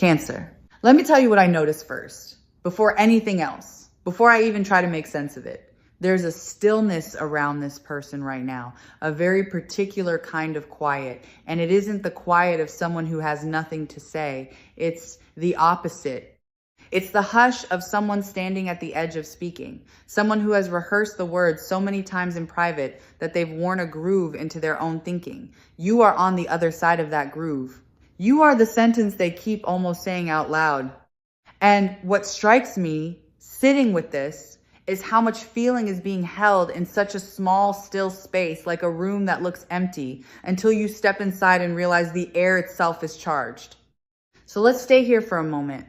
Cancer. Let me tell you what I noticed first, before anything else, before I even try to make sense of it. There's a stillness around this person right now, a very particular kind of quiet. And it isn't the quiet of someone who has nothing to say. It's the opposite. It's the hush of someone standing at the edge of speaking, someone who has rehearsed the words so many times in private that they've worn a groove into their own thinking. You are on the other side of that groove. You are the sentence they keep almost saying out loud. And what strikes me sitting with this is how much feeling is being held in such a small, still space, like a room that looks empty, until you step inside and realize the air itself is charged. So let's stay here for a moment,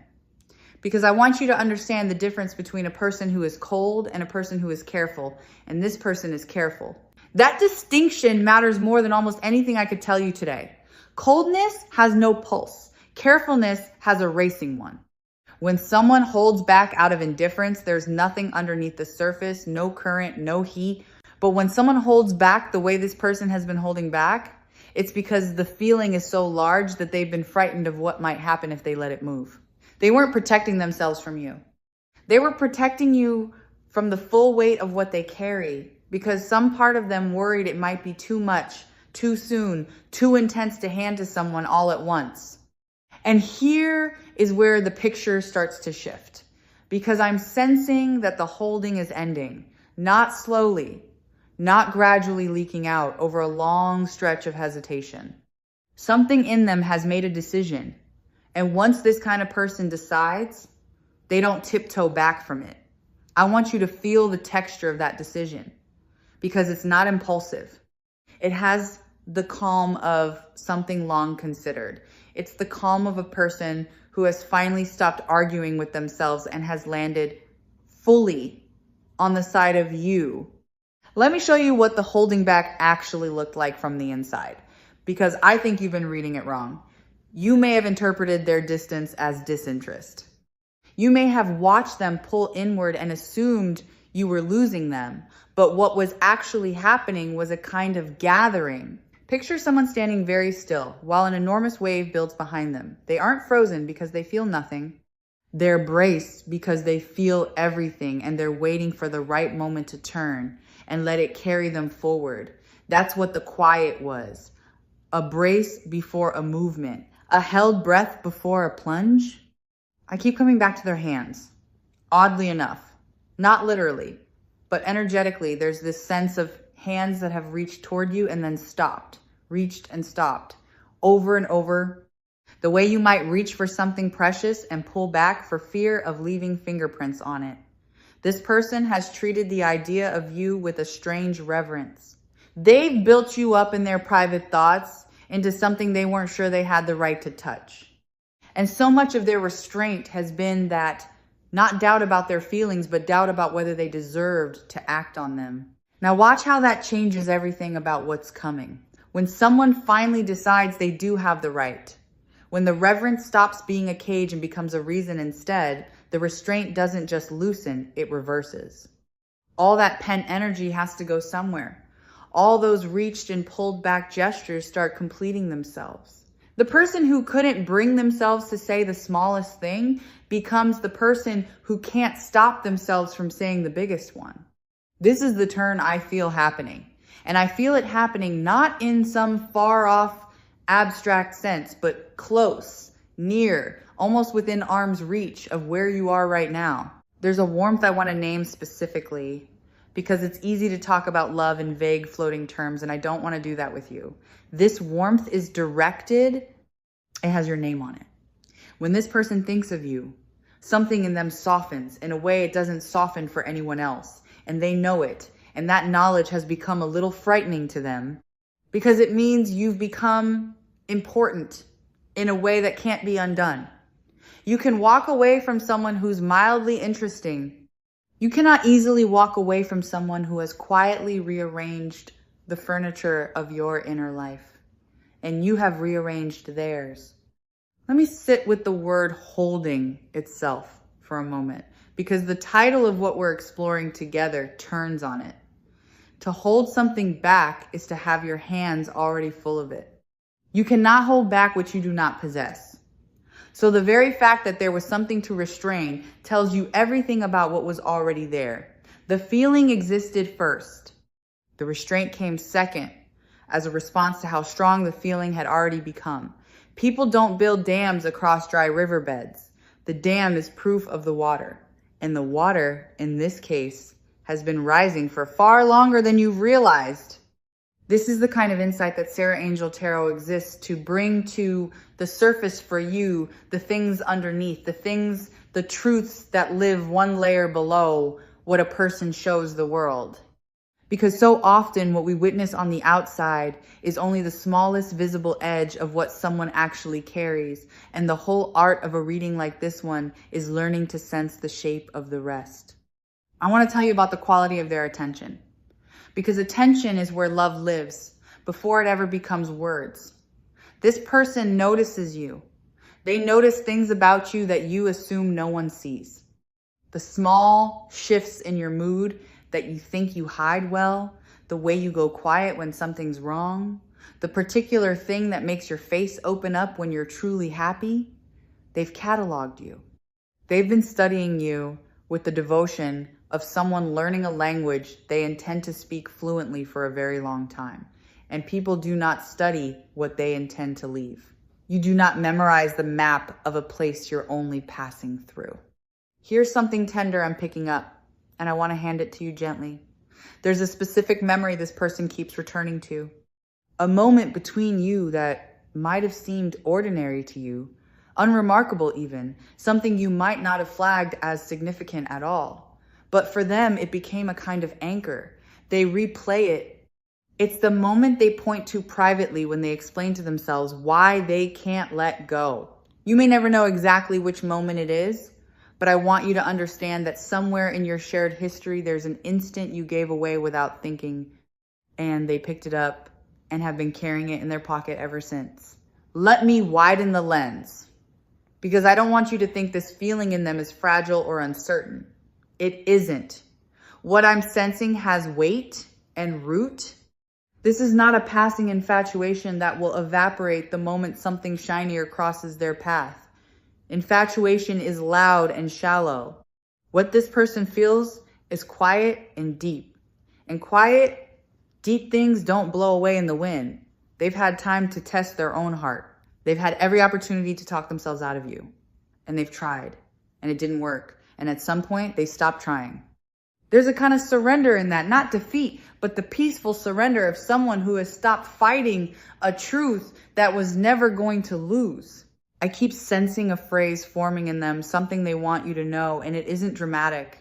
because I want you to understand the difference between a person who is cold and a person who is careful, and this person is careful. That distinction matters more than almost anything I could tell you today. Coldness has no pulse. Carefulness has a racing one. When someone holds back out of indifference, there's nothing underneath the surface, no current, no heat. But when someone holds back the way this person has been holding back, it's because the feeling is so large that they've been frightened of what might happen if they let it move. They weren't protecting themselves from you. They were protecting you from the full weight of what they carry, because some part of them worried it might be too much, too soon, too intense to hand to someone all at once. And here is where the picture starts to shift, because I'm sensing that the holding is ending, not slowly, not gradually leaking out over a long stretch of hesitation. Something in them has made a decision. And once this kind of person decides, they don't tiptoe back from it. I want you to feel the texture of that decision, because it's not impulsive. It has the calm of something long considered. It's the calm of a person who has finally stopped arguing with themselves and has landed fully on the side of you. Let me show you what the holding back actually looked like from the inside, because I think you've been reading it wrong. You may have interpreted their distance as disinterest. You may have watched them pull inward and assumed you were losing them, but what was actually happening was a kind of gathering. Picture someone standing very still while an enormous wave builds behind them. They aren't frozen because they feel nothing. They're braced because they feel everything, and they're waiting for the right moment to turn and let it carry them forward. That's what the quiet was. A brace before a movement. A held breath before a plunge. I keep coming back to their hands. Oddly enough, not literally, but energetically, there's this sense of hands that have reached toward you and then stopped, reached and stopped, over and over. The way you might reach for something precious and pull back for fear of leaving fingerprints on it. This person has treated the idea of you with a strange reverence. They've built you up in their private thoughts into something they weren't sure they had the right to touch. And so much of their restraint has been that, not doubt about their feelings, but doubt about whether they deserved to act on them. Now watch how that changes everything about what's coming. When someone finally decides they do have the right, when the reverence stops being a cage and becomes a reason instead, the restraint doesn't just loosen, it reverses. All that pent energy has to go somewhere. All those reached and pulled back gestures start completing themselves. The person who couldn't bring themselves to say the smallest thing becomes the person who can't stop themselves from saying the biggest one. This is the turn I feel happening. And I feel it happening not in some far off abstract sense, but close, near, almost within arm's reach of where you are right now. There's a warmth I want to name specifically, because it's easy to talk about love in vague floating terms, and I don't want to do that with you. This warmth is directed, it has your name on it. When this person thinks of you, something in them softens in a way it doesn't soften for anyone else, and they know it, and that knowledge has become a little frightening to them, because it means you've become important in a way that can't be undone. You can walk away from someone who's mildly interesting. You cannot easily walk away from someone who has quietly rearranged the furniture of your inner life, and you have rearranged theirs. Let me sit with the word holding itself for a moment, because the title of what we're exploring together turns on it. To hold something back is to have your hands already full of it. You cannot hold back what you do not possess. So the very fact that there was something to restrain tells you everything about what was already there. The feeling existed first. The restraint came second, as a response to how strong the feeling had already become. People don't build dams across dry riverbeds. The dam is proof of the water. And the water, in this case, has been rising for far longer than you've realized. This is the kind of insight that Sarah Angel Tarot exists to bring to the surface for you, the things underneath, the truths that live one layer below what a person shows the world. Because so often what we witness on the outside is only the smallest visible edge of what someone actually carries. And the whole art of a reading like this one is learning to sense the shape of the rest. I want to tell you about the quality of their attention. Because attention is where love lives before it ever becomes words. This person notices you. They notice things about you that you assume no one sees. The small shifts in your mood that you think you hide well, the way you go quiet when something's wrong, the particular thing that makes your face open up when you're truly happy, they've cataloged you. They've been studying you with the devotion of someone learning a language they intend to speak fluently for a very long time. And people do not study what they intend to leave. You do not memorize the map of a place you're only passing through. Here's something tender I'm picking up, and I want to hand it to you gently. There's a specific memory this person keeps returning to. A moment between you that might have seemed ordinary to you, unremarkable even, something you might not have flagged as significant at all. But for them, it became a kind of anchor. They replay it. It's the moment they point to privately when they explain to themselves why they can't let go. You may never know exactly which moment it is, but I want you to understand that somewhere in your shared history, there's an instant you gave away without thinking, and they picked it up and have been carrying it in their pocket ever since. Let me widen the lens, because I don't want you to think this feeling in them is fragile or uncertain. It isn't. What I'm sensing has weight and root. This is not a passing infatuation that will evaporate the moment something shinier crosses their path. Infatuation is loud and shallow. What this person feels is quiet and deep. And quiet, deep things don't blow away in the wind. They've had time to test their own heart. They've had every opportunity to talk themselves out of you. And they've tried. And it didn't work. And at some point, they stopped trying. There's a kind of surrender in that. Not defeat, but the peaceful surrender of someone who has stopped fighting a truth that was never going to lose. I keep sensing a phrase forming in them, something they want you to know, and it isn't dramatic.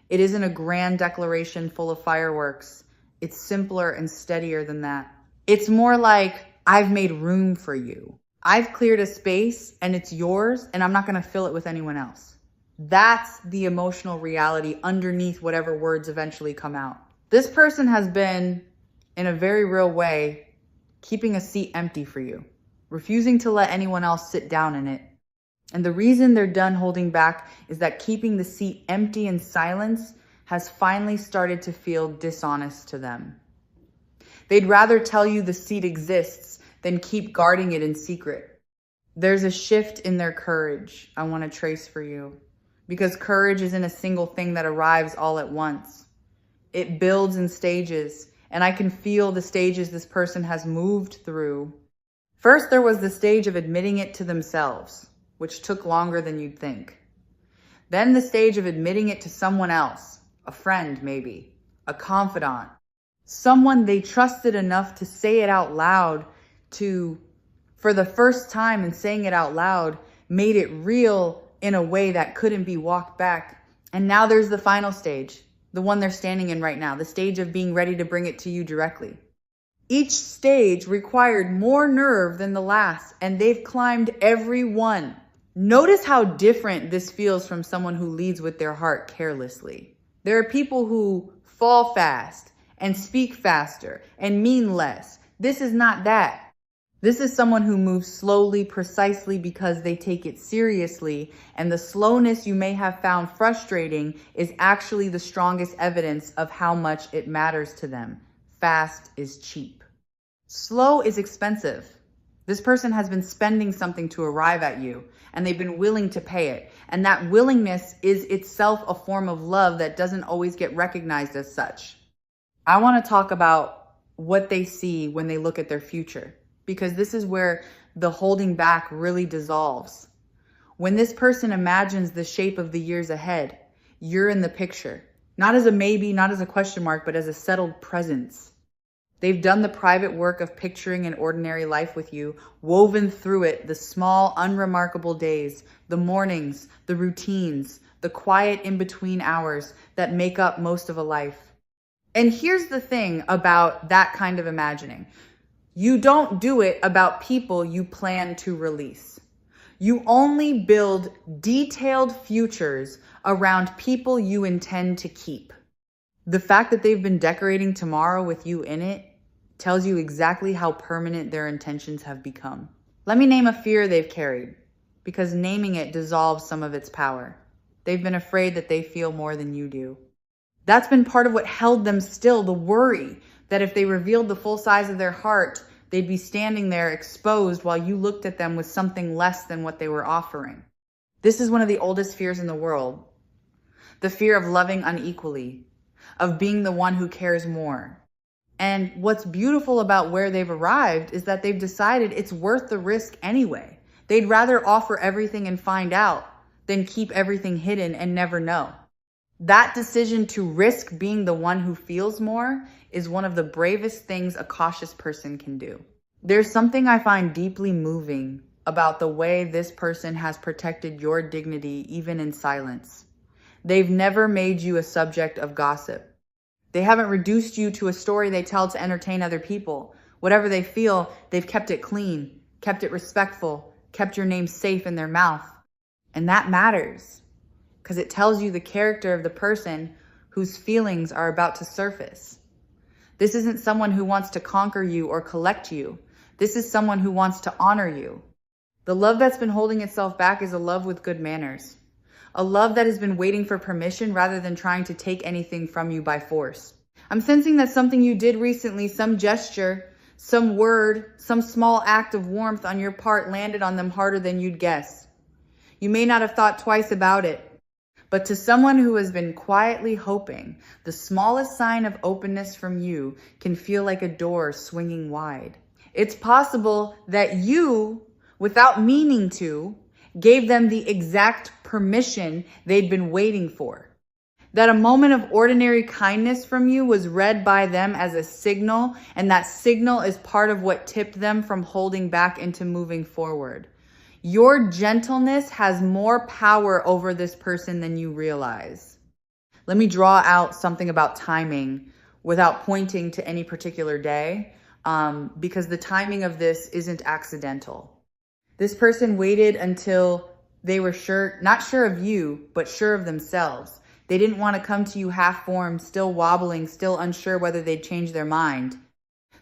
It isn't a grand declaration full of fireworks. It's simpler and steadier than that. It's more like, I've made room for you. I've cleared a space and it's yours, and I'm not going to fill it with anyone else. That's the emotional reality underneath whatever words eventually come out. This person has been, in a very real way, keeping a seat empty for you, refusing to let anyone else sit down in it. And the reason they're done holding back is that keeping the seat empty in silence has finally started to feel dishonest to them. They'd rather tell you the seat exists than keep guarding it in secret. There's a shift in their courage I want to trace for you, because courage isn't a single thing that arrives all at once. It builds in stages, and I can feel the stages this person has moved through. First, there was the stage of admitting it to themselves, which took longer than you'd think. Then the stage of admitting it to someone else, a friend maybe, a confidant, someone they trusted enough to say it out loud to, for the first time, and saying it out loud, made it real in a way that couldn't be walked back. And now there's the final stage, the one they're standing in right now, the stage of being ready to bring it to you directly. Each stage required more nerve than the last, and they've climbed every one. Notice how different this feels from someone who leads with their heart carelessly. There are people who fall fast and speak faster and mean less. This is not that. This is someone who moves slowly, precisely because they take it seriously, and the slowness you may have found frustrating is actually the strongest evidence of how much it matters to them. Fast is cheap. Slow is expensive. This person has been spending something to arrive at you, and they've been willing to pay it. And that willingness is itself a form of love that doesn't always get recognized as such. I want to talk about what they see when they look at their future, because this is where the holding back really dissolves. When this person imagines the shape of the years ahead, you're in the picture. Not as a maybe, not as a question mark, but as a settled presence. They've done the private work of picturing an ordinary life with you, woven through it the small, unremarkable days, the mornings, the routines, the quiet in-between hours that make up most of a life. And here's the thing about that kind of imagining. You don't do it about people you plan to release. You only build detailed futures around people you intend to keep. The fact that they've been decorating tomorrow with you in it tells you exactly how permanent their intentions have become. Let me name a fear they've carried, because naming it dissolves some of its power. They've been afraid that they feel more than you do. That's been part of what held them still, the worry that if they revealed the full size of their heart, they'd be standing there exposed while you looked at them with something less than what they were offering. This is one of the oldest fears in the world. The fear of loving unequally, of being the one who cares more. And what's beautiful about where they've arrived is that they've decided it's worth the risk anyway. They'd rather offer everything and find out than keep everything hidden and never know. That decision to risk being the one who feels more is one of the bravest things a cautious person can do. There's something I find deeply moving about the way this person has protected your dignity even in silence. They've never made you a subject of gossip. They haven't reduced you to a story they tell to entertain other people. Whatever they feel, they've kept it clean, kept it respectful, kept your name safe in their mouth. And that matters, because it tells you the character of the person whose feelings are about to surface. This isn't someone who wants to conquer you or collect you. This is someone who wants to honor you. The love that's been holding itself back is a love with good manners. A love that has been waiting for permission rather than trying to take anything from you by force. I'm sensing that something you did recently, some gesture, some word, some small act of warmth on your part landed on them harder than you'd guess. You may not have thought twice about it, but to someone who has been quietly hoping, the smallest sign of openness from you can feel like a door swinging wide. It's possible that you, without meaning to, gave them the exact permission they'd been waiting for. That a moment of ordinary kindness from you was read by them as a signal, and that signal is part of what tipped them from holding back into moving forward. Your gentleness has more power over this person than you realize. Let me draw out something about timing without pointing to any particular day, because the timing of this isn't accidental. This person waited until they were sure, not sure of you, but sure of themselves. They didn't want to come to you half-formed, still wobbling, still unsure whether they'd change their mind.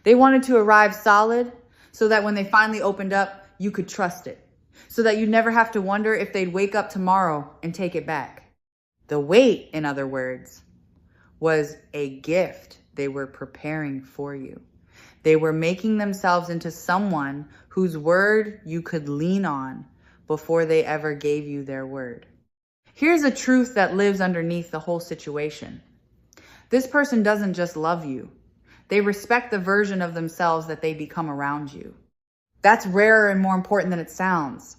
They wanted to arrive solid so that when they finally opened up, you could trust it. So that you'd never have to wonder if they'd wake up tomorrow and take it back. The wait, in other words, was a gift they were preparing for you. They were making themselves into someone whose word you could lean on before they ever gave you their word. Here's a truth that lives underneath the whole situation. This person doesn't just love you. They respect the version of themselves that they become around you. That's rarer and more important than it sounds.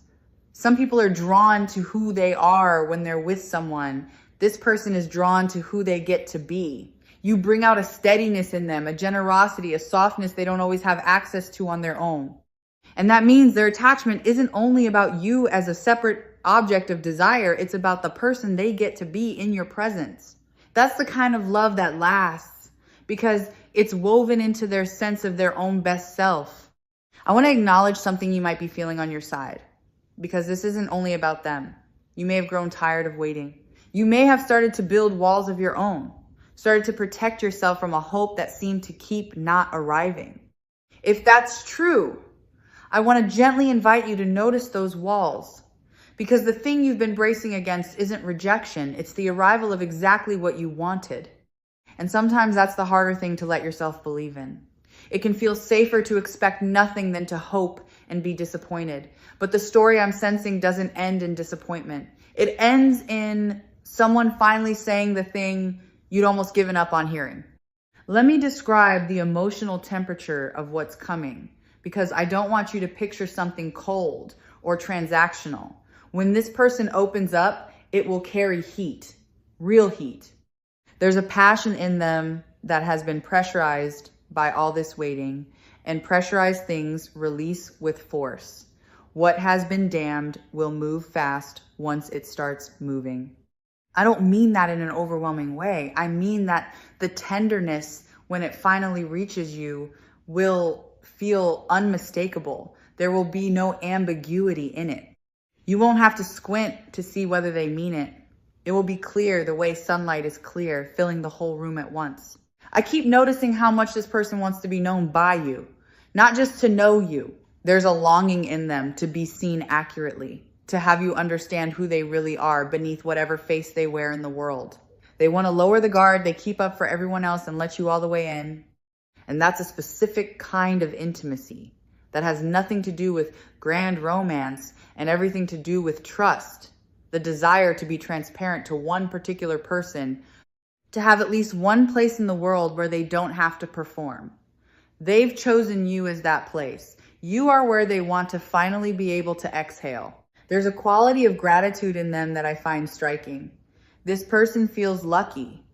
Some people are drawn to who they are when they're with someone. This person is drawn to who they get to be. You bring out a steadiness in them, a generosity, a softness they don't always have access to on their own. And that means their attachment isn't only about you as a separate object of desire, it's about the person they get to be in your presence. That's the kind of love that lasts, because it's woven into their sense of their own best self. I want to acknowledge something you might be feeling on your side, because this isn't only about them. You may have grown tired of waiting. You may have started to build walls of your own, started to protect yourself from a hope that seemed to keep not arriving. If that's true, I want to gently invite you to notice those walls, because the thing you've been bracing against isn't rejection, it's the arrival of exactly what you wanted. And sometimes that's the harder thing to let yourself believe in. It can feel safer to expect nothing than to hope and be disappointed. But the story I'm sensing doesn't end in disappointment. It ends in someone finally saying the thing you'd almost given up on hearing. Let me describe the emotional temperature of what's coming, because I don't want you to picture something cold or transactional. When this person opens up, it will carry heat, real heat. There's a passion in them that has been pressurized by all this waiting, and pressurized things release with force. What has been dammed will move fast once it starts moving. I don't mean that in an overwhelming way. I mean that the tenderness, when it finally reaches you, will feel unmistakable. There will be no ambiguity in it. You won't have to squint to see whether they mean it. It will be clear the way sunlight is clear, filling the whole room at once. I keep noticing how much this person wants to be known by you, not just to know you. There's a longing in them to be seen accurately, to have you understand who they really are beneath whatever face they wear in the world. They want to lower the guard, they keep up for everyone else and let you all the way in. And that's a specific kind of intimacy that has nothing to do with grand romance and everything to do with trust, the desire to be transparent to one particular person, to have at least one place in the world where they don't have to perform. They've chosen you as that place. You are where they want to finally be able to exhale. There's a quality of gratitude in them that I find striking. This person feels lucky,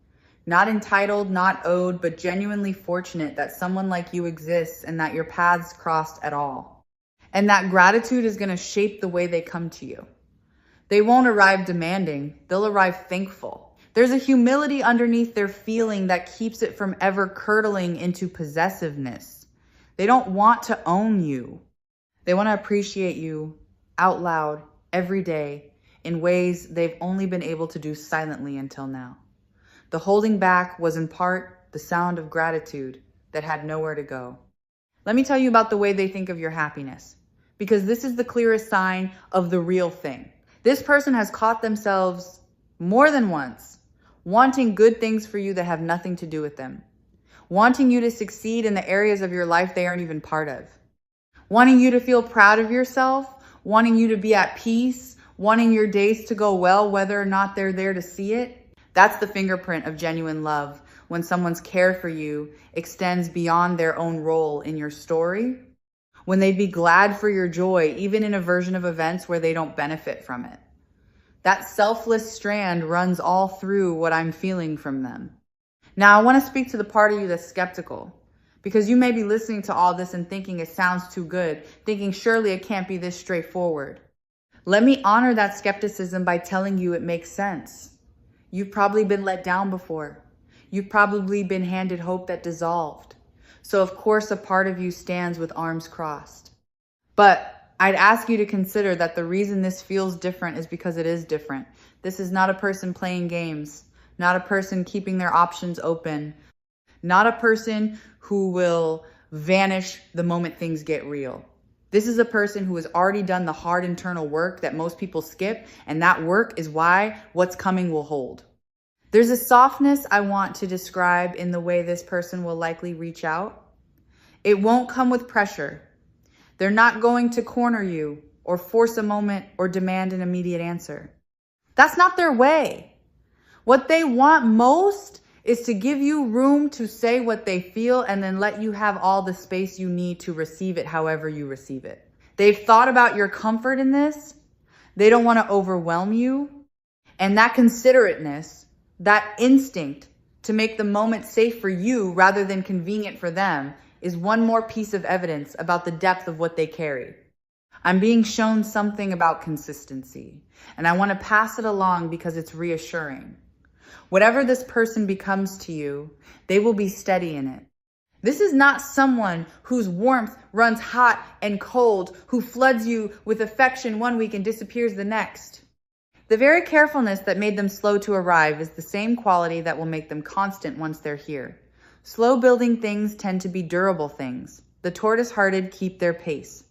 not entitled, not owed, but genuinely fortunate that someone like you exists and that your paths crossed at all. And that gratitude is going to shape the way they come to you. They won't arrive demanding, they'll arrive thankful. There's a humility underneath their feeling that keeps it from ever curdling into possessiveness. They don't want to own you. They want to appreciate you out loud every day in ways they've only been able to do silently until now. The holding back was in part the sound of gratitude that had nowhere to go. Let me tell you about the way they think of your happiness, because this is the clearest sign of the real thing. This person has caught themselves more than once wanting good things for you that have nothing to do with them, wanting you to succeed in the areas of your life they aren't even part of, wanting you to feel proud of yourself, wanting you to be at peace, wanting your days to go well, whether or not they're there to see it. That's the fingerprint of genuine love, when someone's care for you extends beyond their own role in your story, when they'd be glad for your joy, even in a version of events where they don't benefit from it. That selfless strand runs all through what I'm feeling from them. Now, I want to speak to the part of you that's skeptical, because you may be listening to all this and thinking it sounds too good, thinking surely it can't be this straightforward. Let me honor that skepticism by telling you it makes sense. You've probably been let down before. You've probably been handed hope that dissolved. So of course a part of you stands with arms crossed. But I'd ask you to consider that the reason this feels different is because it is different. This is not a person playing games, not a person keeping their options open, not a person who will vanish the moment things get real. This is a person who has already done the hard internal work that most people skip, and that work is why what's coming will hold. There's a softness I want to describe in the way this person will likely reach out. It won't come with pressure. They're not going to corner you or force a moment or demand an immediate answer. That's not their way. What they want most is to give you room to say what they feel and then let you have all the space you need to receive it however you receive it. They've thought about your comfort in this. They don't want to overwhelm you. And that considerateness, that instinct to make the moment safe for you rather than convenient for them, is one more piece of evidence about the depth of what they carry. I'm being shown something about consistency, and I want to pass it along because it's reassuring. Whatever this person becomes to you, they will be steady in it. This is not someone whose warmth runs hot and cold, who floods you with affection one week and disappears the next. The very carefulness that made them slow to arrive is the same quality that will make them constant once they're here. Slow building things tend to be durable things. The tortoise-hearted keep their pace.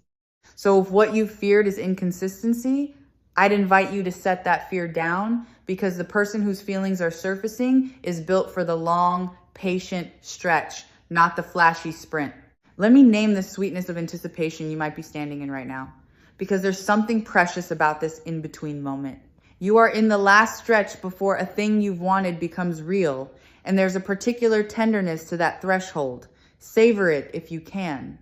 So if what you feared is inconsistency, I'd invite you to set that fear down, because the person whose feelings are surfacing is built for the long, patient stretch, not the flashy sprint. Let me name the sweetness of anticipation you might be standing in right now, because there's something precious about this in-between moment. You are in the last stretch before a thing you've wanted becomes real, and there's a particular tenderness to that threshold. Savor it if you can.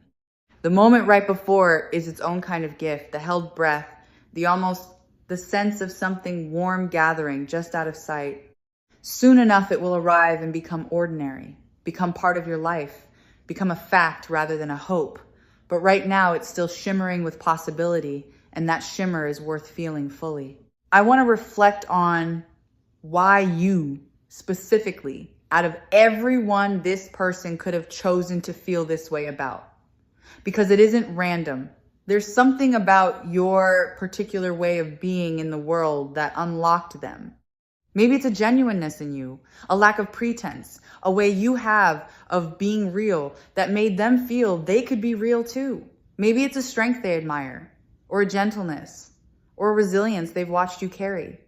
The moment right before is its own kind of gift, the held breath, the sense of something warm gathering just out of sight. Soon enough, it will arrive and become ordinary, become part of your life, become a fact rather than a hope. But right now, it's still shimmering with possibility, and that shimmer is worth feeling fully. I want to reflect on why you, specifically, out of everyone this person could have chosen to feel this way about. Because it isn't random. There's something about your particular way of being in the world that unlocked them. Maybe it's a genuineness in you, a lack of pretense, a way you have of being real that made them feel they could be real too. Maybe it's a strength they admire, or a gentleness, or a resilience they've watched you carry.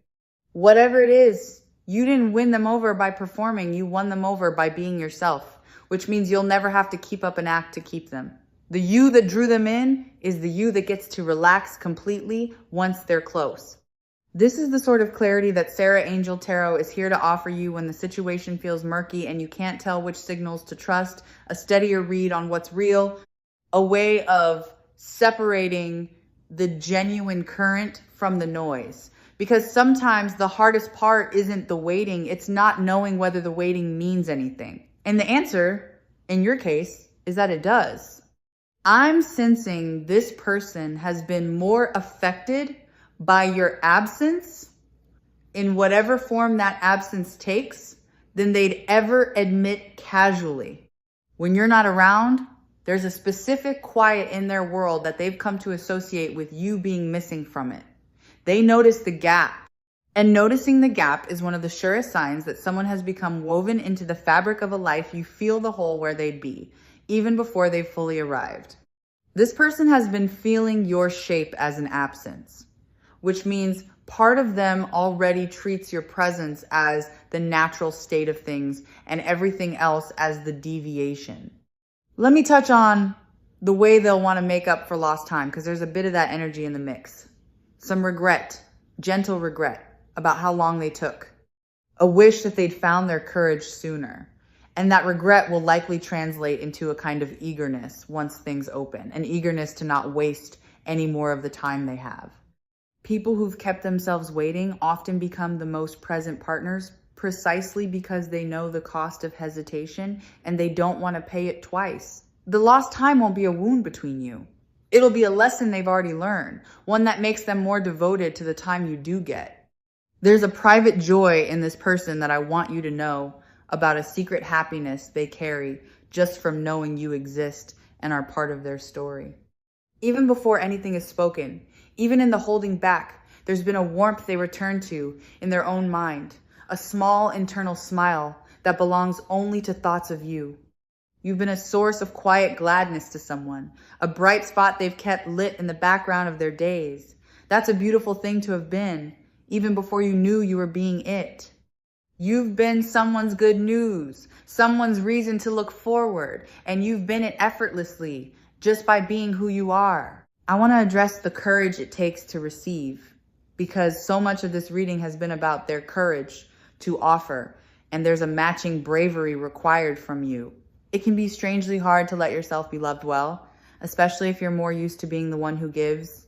Whatever it is, you didn't win them over by performing, you won them over by being yourself, which means you'll never have to keep up an act to keep them. The you that drew them in is the you that gets to relax completely once they're close. This is the sort of clarity that Sarah Angel Tarot is here to offer you when the situation feels murky and you can't tell which signals to trust, a steadier read on what's real, a way of separating the genuine current from the noise. Because sometimes the hardest part isn't the waiting, it's not knowing whether the waiting means anything. And the answer, in your case, is that it does. I'm sensing this person has been more affected by your absence in whatever form that absence takes than they'd ever admit casually. When you're not around, there's a specific quiet in their world that they've come to associate with you being missing from it. They notice the gap. And noticing the gap is one of the surest signs that someone has become woven into the fabric of a life you feel the hole where they'd be, even before they've fully arrived. This person has been feeling your shape as an absence, which means part of them already treats your presence as the natural state of things and everything else as the deviation. Let me touch on the way they'll want to make up for lost time, because there's a bit of that energy in the mix. Some regret, gentle regret about how long they took. A wish that they'd found their courage sooner. And that regret will likely translate into a kind of eagerness once things open, an eagerness to not waste any more of the time they have. People who've kept themselves waiting often become the most present partners precisely because they know the cost of hesitation and they don't want to pay it twice. The lost time won't be a wound between you. It'll be a lesson they've already learned, one that makes them more devoted to the time you do get. There's a private joy in this person that I want you to know about, a secret happiness they carry just from knowing you exist and are part of their story. Even before anything is spoken, even in the holding back, there's been a warmth they return to in their own mind, a small internal smile that belongs only to thoughts of you. You've been a source of quiet gladness to someone, a bright spot they've kept lit in the background of their days. That's a beautiful thing to have been, even before you knew you were being it. You've been someone's good news, someone's reason to look forward, and you've been it effortlessly, just by being who you are. I want to address the courage it takes to receive, because so much of this reading has been about their courage to offer, and there's a matching bravery required from you. It can be strangely hard to let yourself be loved well, especially if you're more used to being the one who gives.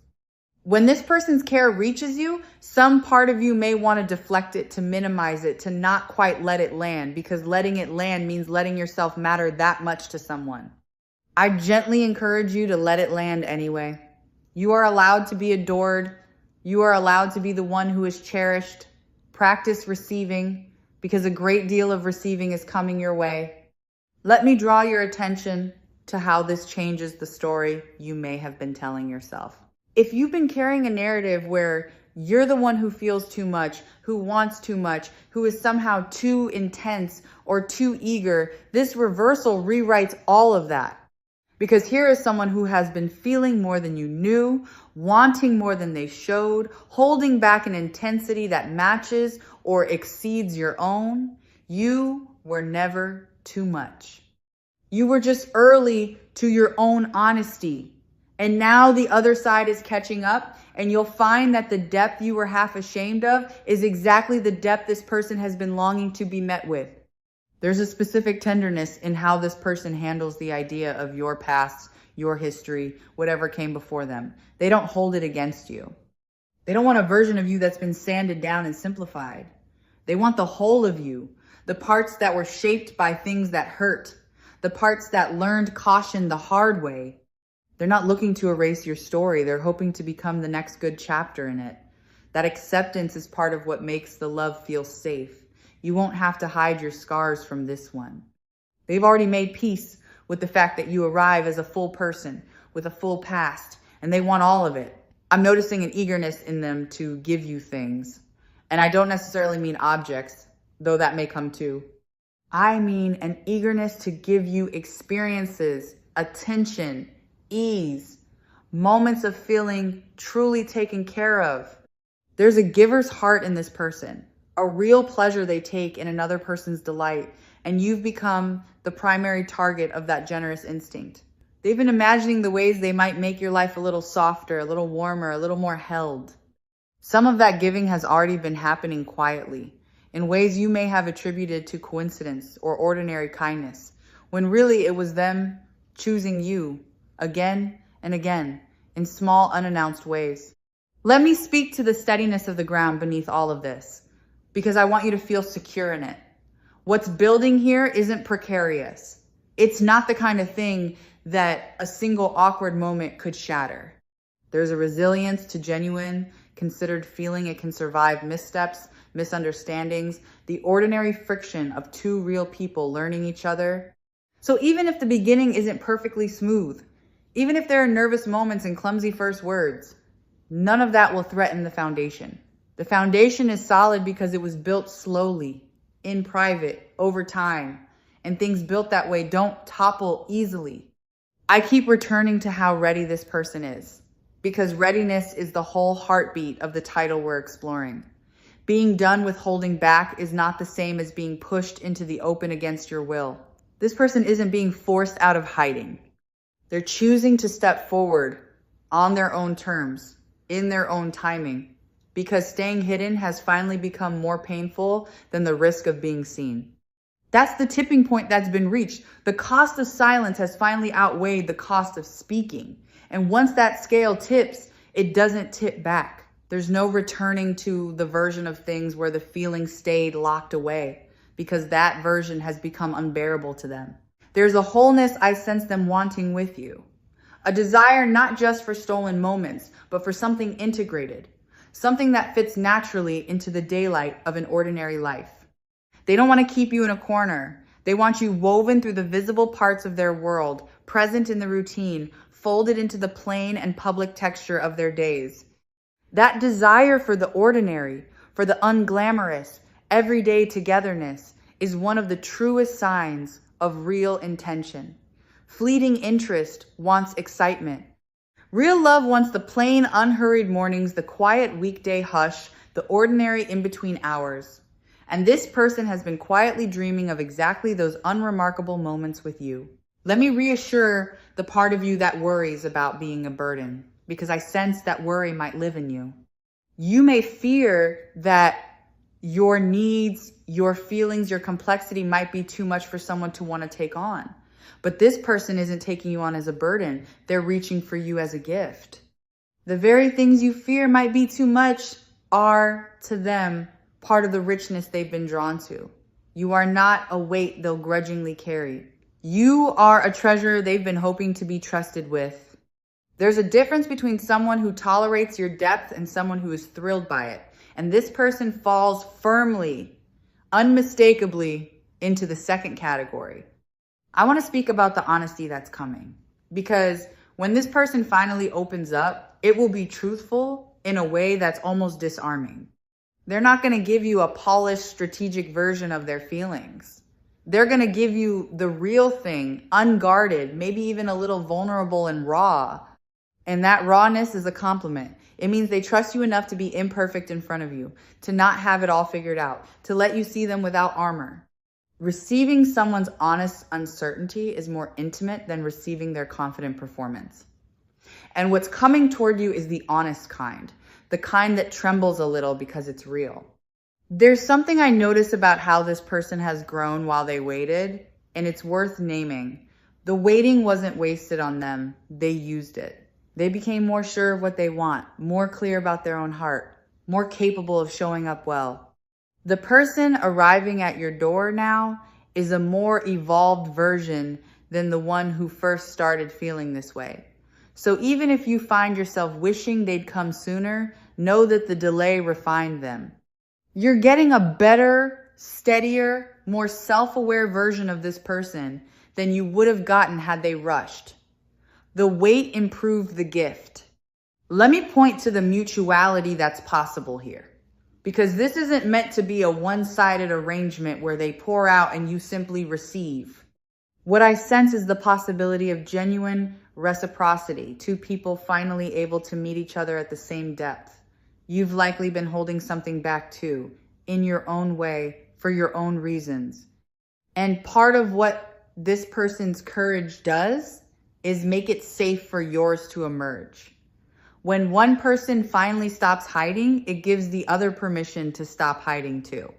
When this person's care reaches you, some part of you may want to deflect it, to minimize it, to not quite let it land, because letting it land means letting yourself matter that much to someone. I gently encourage you to let it land anyway. You are allowed to be adored. You are allowed to be the one who is cherished. Practice receiving, because a great deal of receiving is coming your way. Let me draw your attention to how this changes the story you may have been telling yourself. If you've been carrying a narrative where you're the one who feels too much, who wants too much, who is somehow too intense or too eager, this reversal rewrites all of that. Because here is someone who has been feeling more than you knew, wanting more than they showed, holding back an intensity that matches or exceeds your own. You were never too much. You were just early to your own honesty. And now the other side is catching up, and you'll find that the depth you were half ashamed of is exactly the depth this person has been longing to be met with. There's a specific tenderness in how this person handles the idea of your past, your history, whatever came before them. They don't hold it against you. They don't want a version of you that's been sanded down and simplified. They want the whole of you, the parts that were shaped by things that hurt, the parts that learned caution the hard way. They're not looking to erase your story. They're hoping to become the next good chapter in it. That acceptance is part of what makes the love feel safe. You won't have to hide your scars from this one. They've already made peace with the fact that you arrive as a full person with a full past, and they want all of it. I'm noticing an eagerness in them to give you things. And I don't necessarily mean objects, though that may come too. I mean an eagerness to give you experiences, attention, ease, moments of feeling truly taken care of. There's a giver's heart in this person, a real pleasure they take in another person's delight, and you've become the primary target of that generous instinct. They've been imagining the ways they might make your life a little softer, a little warmer, a little more held. Some of that giving has already been happening quietly, in ways you may have attributed to coincidence or ordinary kindness, when really it was them choosing you again and again in small, unannounced ways. Let me speak to the steadiness of the ground beneath all of this, because I want you to feel secure in it. What's building here isn't precarious. It's not the kind of thing that a single awkward moment could shatter. There's a resilience to genuine, considered feeling. It can survive missteps, misunderstandings, the ordinary friction of two real people learning each other. So even if the beginning isn't perfectly smooth, even if there are nervous moments and clumsy first words, none of that will threaten the foundation. The foundation is solid because it was built slowly, in private, over time, and things built that way don't topple easily. I keep returning to how ready this person is, because readiness is the whole heartbeat of the title we're exploring. Being done with holding back is not the same as being pushed into the open against your will. This person isn't being forced out of hiding. They're choosing to step forward on their own terms, in their own timing, because staying hidden has finally become more painful than the risk of being seen. That's the tipping point that's been reached. The cost of silence has finally outweighed the cost of speaking. And once that scale tips, it doesn't tip back. There's no returning to the version of things where the feeling stayed locked away, because that version has become unbearable to them. There's a wholeness I sense them wanting with you. A desire not just for stolen moments, but for something integrated. Something that fits naturally into the daylight of an ordinary life. They don't want to keep you in a corner. They want you woven through the visible parts of their world, present in the routine, folded into the plain and public texture of their days. That desire for the ordinary, for the unglamorous, everyday togetherness is one of the truest signs of real intention. Fleeting interest wants excitement. Real love wants the plain, unhurried mornings, the quiet weekday hush, the ordinary in-between hours. And this person has been quietly dreaming of exactly those unremarkable moments with you. Let me reassure the part of you that worries about being a burden, because I sense that worry might live in you. You may fear that your needs, your feelings, your complexity might be too much for someone to want to take on. But this person isn't taking you on as a burden. They're reaching for you as a gift. The very things you fear might be too much are, to them, part of the richness they've been drawn to. You are not a weight they'll grudgingly carry. You are a treasure they've been hoping to be trusted with. There's a difference between someone who tolerates your depth and someone who is thrilled by it. And this person falls firmly, unmistakably into the second category. I want to speak about the honesty that's coming, because when this person finally opens up, it will be truthful in a way that's almost disarming. They're not going to give you a polished, strategic version of their feelings. They're going to give you the real thing, unguarded, maybe even a little vulnerable and raw. And that rawness is a compliment. It means they trust you enough to be imperfect in front of you, to not have it all figured out, to let you see them without armor. Receiving someone's honest uncertainty is more intimate than receiving their confident performance. And what's coming toward you is the honest kind, the kind that trembles a little because it's real. There's something I notice about how this person has grown while they waited, and it's worth naming. The waiting wasn't wasted on them. They used it. They became more sure of what they want, more clear about their own heart, more capable of showing up well. The person arriving at your door now is a more evolved version than the one who first started feeling this way. So even if you find yourself wishing they'd come sooner, know that the delay refined them. You're getting a better, steadier, more self-aware version of this person than you would have gotten had they rushed. The wait improved the gift. Let me point to the mutuality that's possible here. Because this isn't meant to be a one-sided arrangement where they pour out and you simply receive. What I sense is the possibility of genuine reciprocity, two people finally able to meet each other at the same depth. You've likely been holding something back too, in your own way, for your own reasons. And part of what this person's courage does is make it safe for yours to emerge. When one person finally stops hiding, it gives the other permission to stop hiding too.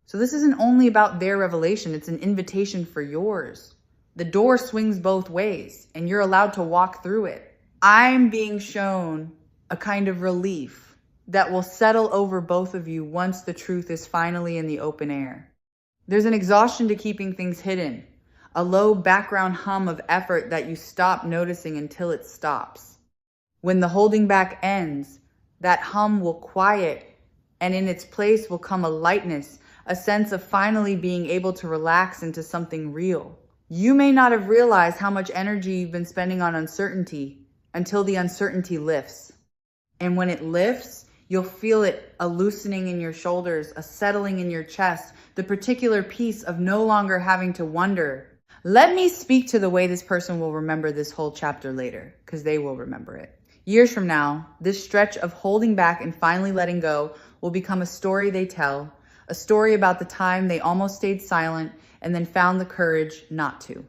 So this isn't only about their revelation, it's an invitation for yours. The door swings both ways, and you're allowed to walk through it. I'm being shown a kind of relief that will settle over both of you once the truth is finally in the open air. There's an exhaustion to keeping things hidden, a low background hum of effort that you stop noticing until it stops. When the holding back ends, that hum will quiet, and in its place will come a lightness, a sense of finally being able to relax into something real. You may not have realized how much energy you've been spending on uncertainty until the uncertainty lifts. And when it lifts, you'll feel it, a loosening in your shoulders, a settling in your chest, the particular peace of no longer having to wonder. Let me speak to the way this person will remember this whole chapter later, because they will remember it. Years from now, this stretch of holding back and finally letting go will become a story they tell, a story about the time they almost stayed silent and then found the courage not to.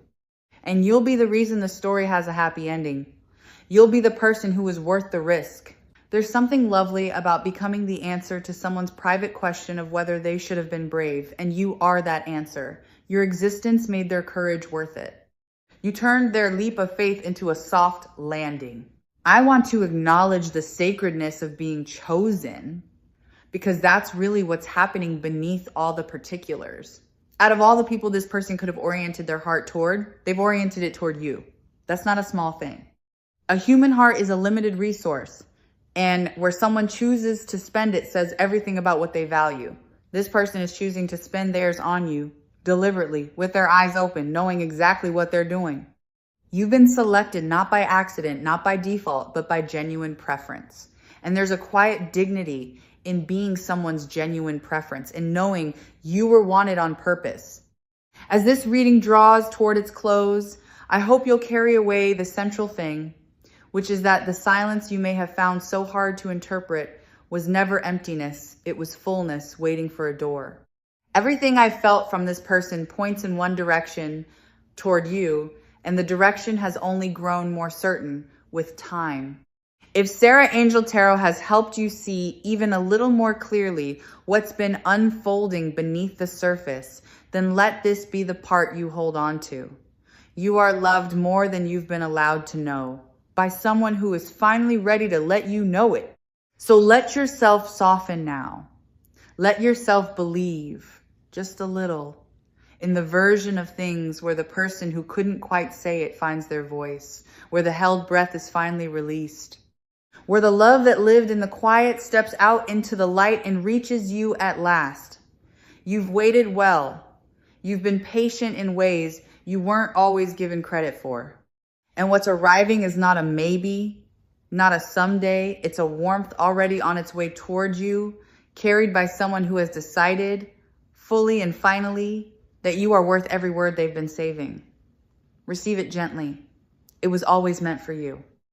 And you'll be the reason the story has a happy ending. You'll be the person who is worth the risk. There's something lovely about becoming the answer to someone's private question of whether they should have been brave, and you are that answer. Your existence made their courage worth it. You turned their leap of faith into a soft landing. I want to acknowledge the sacredness of being chosen, because that's really what's happening beneath all the particulars. Out of all the people this person could have oriented their heart toward, they've oriented it toward you. That's not a small thing. A human heart is a limited resource, and where someone chooses to spend it says everything about what they value. This person is choosing to spend theirs on you deliberately, with their eyes open, knowing exactly what they're doing. You've been selected not by accident, not by default, but by genuine preference. And there's a quiet dignity in being someone's genuine preference and knowing you were wanted on purpose. As this reading draws toward its close, I hope you'll carry away the central thing, which is that the silence you may have found so hard to interpret was never emptiness, it was fullness waiting for a door. Everything I felt from this person points in one direction toward you, and the direction has only grown more certain with time. If Sarah Angel Tarot has helped you see even a little more clearly what's been unfolding beneath the surface, then let this be the part you hold on to. You are loved more than you've been allowed to know, by someone who is finally ready to let you know it. So let yourself soften now. Let yourself believe, just a little, in the version of things where the person who couldn't quite say it finds their voice, where the held breath is finally released, where the love that lived in the quiet steps out into the light and reaches you at last. You've waited well. You've been patient in ways you weren't always given credit for. And what's arriving is not a maybe, not a someday. It's a warmth already on its way towards you, carried by someone who has decided, fully and finally, that you are worth every word they've been saving. Receive it gently. It was always meant for you.